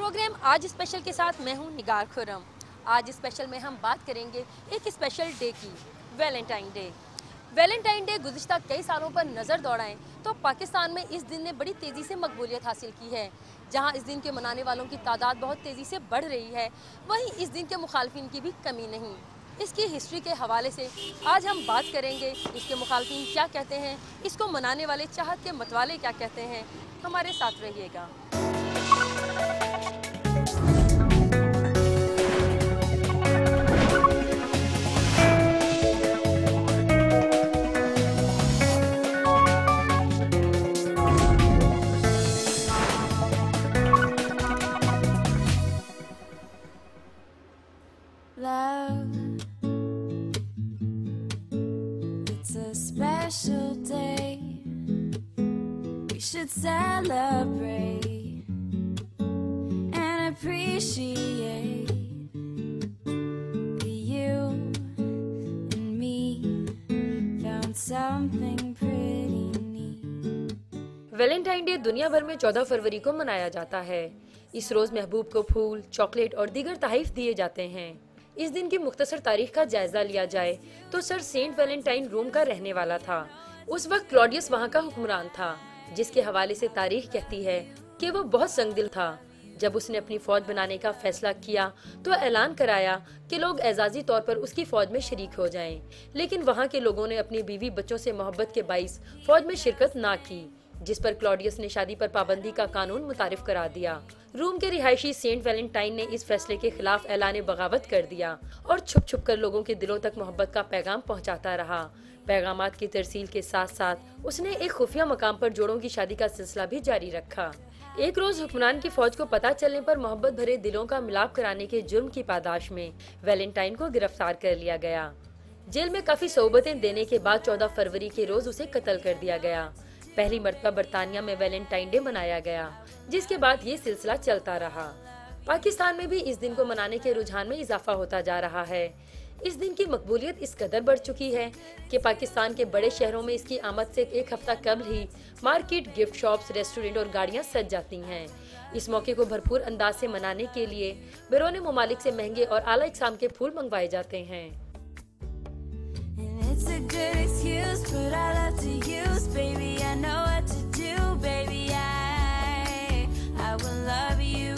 Programme आज special के साथ मैं हूं निगार खुर्रम। आज स्पेशल में हम बात करेंगे एक स्पेशल डे की, वैलेंटाइन डे। वैलेंटाइन डे गुज़िश्ता कई सालों पर नज़र दौड़ाएं तो पाकिस्तान में इस दिन ने बड़ी तेज़ी से मकबूलियत हासिल की है। जहां इस दिन के मनाने वालों की तादाद बहुत तेज़ी से बढ़ रही है, वहीं इस दिन के मुखालफिन की भी कमी नहीं। इसकी हिस्ट्री के हवाले से आज हम बात करेंगे। इसके मुखालफिन क्या कहते हैं, इसको मनाने वाले चाहत के मतवाले क्या कहते हैं। हमारे साथ रहिएगा। Love, it's a special day. We should celebrate and appreciate that you and me found something pretty neat. Valentine day दुनिया भर में 14 फरवरी को मनाया जाता है। इस रोज़ महबूब को फूल, चॉकलेट और दीगर तोहफे दिए जाते हैं। इस दिन की मुख्तसर तारीख का जायजा लिया जाए तो सर सेंट वैलेंटाइन रोम का रहने वाला था। उस वक्त क्लॉडियस वहाँ का हुक्मरान था, जिसके हवाले से तारीख कहती है कि वो बहुत संगदिल था। जब उसने अपनी फौज बनाने का फैसला किया तो ऐलान कराया कि लोग एजाजी तौर पर उसकी फौज में शरीक हो जाएं। लेकिन वहाँ के लोगों ने अपनी बीवी बच्चों से मोहब्बत के बाइस फौज में शिरकत ना की, जिस पर क्लॉडियस ने शादी पर पाबंदी का कानून मुतारिफ करा दिया। रोम के रिहायशी सेंट वैलेंटाइन ने इस फैसले के खिलाफ ऐलान बगावत कर दिया और छुप छुप कर लोगों के दिलों तक मोहब्बत का पैगाम पहुंचाता रहा। पैगामात की तरसील के साथ साथ उसने एक खुफिया मकाम पर जोड़ों की शादी का सिलसिला भी जारी रखा। एक रोज हुक्मरान की फौज को पता चलने पर मोहब्बत भरे दिलों का मिलाप कराने के जुर्म की पादाश में वैलेंटाइन को गिरफ्तार कर लिया गया। जेल में काफी सोबतें देने के बाद 14 फरवरी के रोज उसे कत्ल कर दिया गया। पहली मर्तबा बरतानिया में वैलेंटाइन डे मनाया गया, जिसके बाद ये सिलसिला चलता रहा। पाकिस्तान में भी इस दिन को मनाने के रुझान में इजाफा होता जा रहा है। इस दिन की मकबूलियत इस कदर बढ़ चुकी है कि पाकिस्तान के बड़े शहरों में इसकी आमद से एक हफ्ता कबल ही मार्केट, गिफ्ट शॉप्स, रेस्टोरेंट और गाड़ियां सज जाती हैं। इस मौके को भरपूर अंदाज से मनाने के लिए बैरून मुमालिक से महंगे और आला इक़साम के फूल मंगवाए जाते हैं। It's a good excuse, but I love to use, baby. I know what to do, baby. I will love you.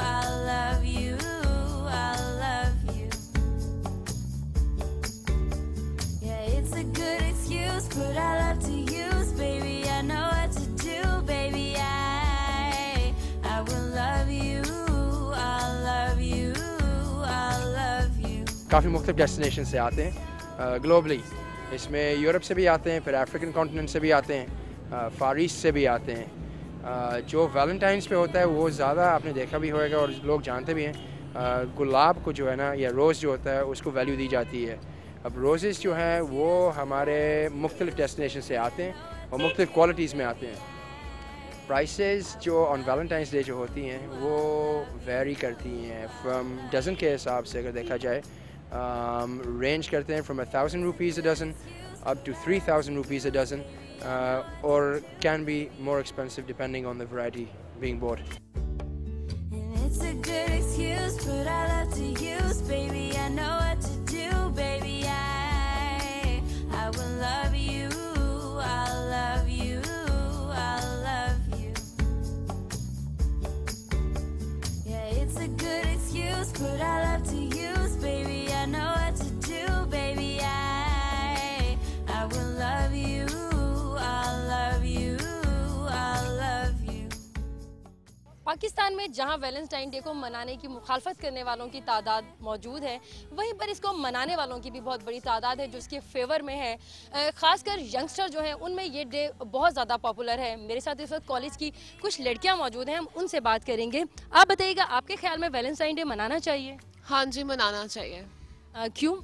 I'll love you. I'll love you. Yeah, it's a good excuse, but I love to use, baby. I know what to do, baby. I will love you. I'll love you. I'll love you. काफ़ी मुख्तलिफ destination से आते हैं globally. इसमें Europe से भी आते हैं, फिर अफ्रीकन कॉन्टिनेंट से भी आते हैं, फार ईस्ट से भी आते हैं। जो वैलेंटाइंस पे होता है वो ज़्यादा आपने देखा भी होगा और लोग जानते भी हैं। गुलाब को जो है ना, या रोज़ जो होता है उसको वैल्यू दी जाती है। अब रोज़ेस जो हैं वो हमारे मुख्तलिफ डेस्टिनेशन से आते हैं और मुख्तलिफ क्वालिटीज़ में आते हैं। प्राइसेस जो ऑन वैलेंटाइंस डे जो होती हैं वो वेरी करती हैं फ्रॉम डज़न के हिसाब से। अगर देखा जाए रेंज करते हैं from 1000 rupees a dozen up to 3000 rupees a dozen, और can be more expensive depending on the variety being bought. And it's a good excuse, but I love to use, baby. I know what to do, baby. I will love you. I'll love you. I'll love you. Yeah, it's a good excuse, but I love to use, baby. I know what to do, baby. I will love you. I'll love you. I'll love you. Pakistan में जहां Valentine day को मनाने की मुखालफत करने वालों की तादाद मौजूद है, वहीं पर इसको मनाने वालों की भी बहुत बड़ी तादाद है जो इसके फेवर में है। ख़ासकर यंगस्टर जो हैं उनमें ये डे बहुत ज़्यादा पॉपुलर है। मेरे साथ इस वक्त कॉलेज की कुछ लड़कियां मौजूद हैं, हम उनसे बात करेंगे। आप बताइएगा, आपके ख्याल में वैलेंटाइन डे मनाना चाहिए? हाँ जी, मनाना चाहिए। क्यों?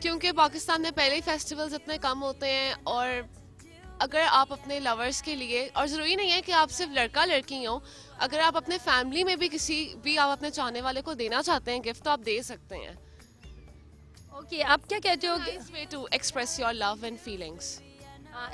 क्योंकि पाकिस्तान में पहले ही फेस्टिवल्स इतने कम होते हैं, और अगर आप अपने लवर्स के लिए, और ज़रूरी नहीं है कि आप सिर्फ लड़का लड़की हो, अगर आप अपने फैमिली में भी किसी भी आप अपने चाहने वाले को देना चाहते हैं गिफ्ट, तो आप दे सकते हैं। ओके, आप क्या कहते हो? Nice way to express your love and feelings.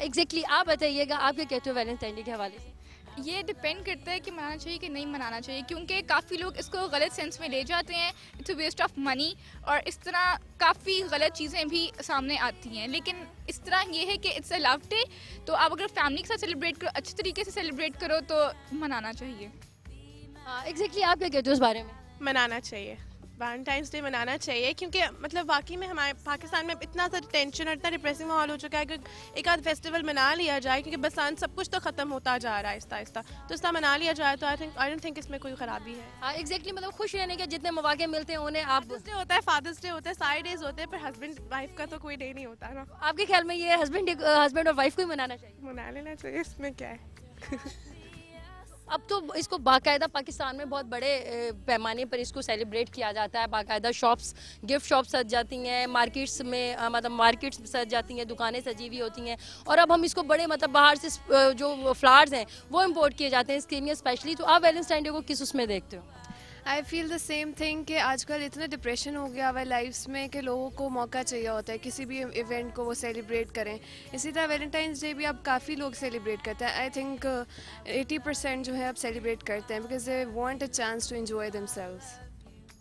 Exactly, आप बताइएगा, आप क्या कहते हो वैलेंटाइन डे के हवाले से? ये डिपेंड करता है कि मनाना चाहिए कि नहीं मनाना चाहिए, क्योंकि काफ़ी लोग इसको गलत सेंस में ले जाते हैं, it's a waste of money, और इस तरह काफ़ी गलत चीज़ें भी सामने आती हैं। लेकिन इस तरह ये है कि इट्स अ लव डे, तो आप अगर फैमिली के साथ सेलिब्रेट करो, अच्छे तरीके से सेलिब्रेट करो तो मनाना चाहिए। एग्जैक्टली आप क्या कहते हो इस बारे में? मनाना चाहिए, वैलेंटाइंस डे मनाना चाहिए, क्योंकि मतलब वाकई में हमारे पाकिस्तान में इतना सा टेंशन और इतना डिप्रेसिंग माहौल हो चुका है कि एक आध फेस्टिवल मना लिया जाए, क्योंकि बरसात सब कुछ तो ख़त्म होता जा रहा है आहिस्ता आहिस्ता, तो इसका मना लिया जाए तो आई डोंट थिंक इसमें कोई ख़राबी है। हाँ एग्जैक्टली, मतलब खुश रहने के जितने मौके मिलते हैं उन्हें आप, फादर्स डे होता है, फादर्स डे होता है, सारे डेज होते हैं, पर हस्बैंड वाइफ का तो कोई डे नहीं होता ना। आपके ख्याल में ये हस्बैंड और वाइफ को ही मनाना चाहिए? मना लेना चाहिए, इसमें क्या है। अब तो इसको बाकायदा पाकिस्तान में बहुत बड़े पैमाने पर इसको सेलिब्रेट किया जाता है। बाकायदा शॉप्स, गिफ्ट शॉप्स सज जाती हैं, मार्केट्स में मतलब मार्केट्स सज जाती हैं, दुकानें सजी हुई होती हैं, और अब हम इसको बड़े मतलब बाहर से जो फ्लावर्स हैं वो इम्पोर्ट किए जाते हैं इसके लिए स्पेशली। तो आप वैलेंटाइन डे को किस उसमें देखते हो? I feel the same thing कि आजकल इतना डिप्रेशन हो गया हुआ है लाइफ्स में कि लोगों को मौका चाहिए होता है किसी भी इवेंट को वो सेलिब्रेट करें। इसी तरह वैलेंटाइंस डे भी अब काफ़ी लोग सेलिब्रेट करते हैं। आई थिंक 80% जो है अब सेलिब्रेट करते हैं because they want a chance to enjoy themselves.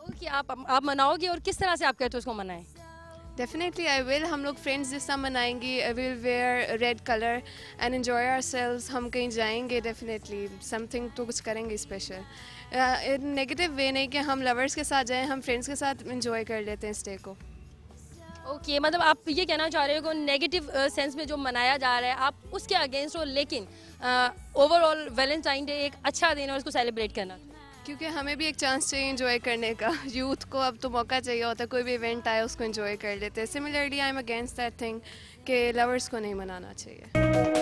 Okay, आप मनाओगे और किस तरह से आप कहते हो उसको मनाएं? Definitely I will. हम लोग फ्रेंड्स जिस तरह मनाएंगे, I will where red colour and enjoy ourselves. हम कहीं जाएंगे, डेफिनेटली समथिंग तो कुछ करेंगे स्पेशल। नेगेटिव वे नहीं कि हम लवर्स के साथ जाएं, हम फ्रेंड्स के साथ एंजॉय कर लेते हैं इस डे को। ओके, मतलब आप ये कहना चाह रहे हो कि नेगेटिव सेंस में जो मनाया जा रहा है आप उसके अगेंस्ट हो, लेकिन ओवरऑल वैलेंटाइन डे एक अच्छा दिन है और उसको सेलिब्रेट करना, क्योंकि हमें भी एक चांस चाहिए एंजॉय करने का। यूथ को अब तो मौका चाहिए होता है, कोई भी इवेंट आए उसको एंजॉय कर लेते हैं। Similarly I am against that thing कि लवर्स को नहीं मनाना चाहिए।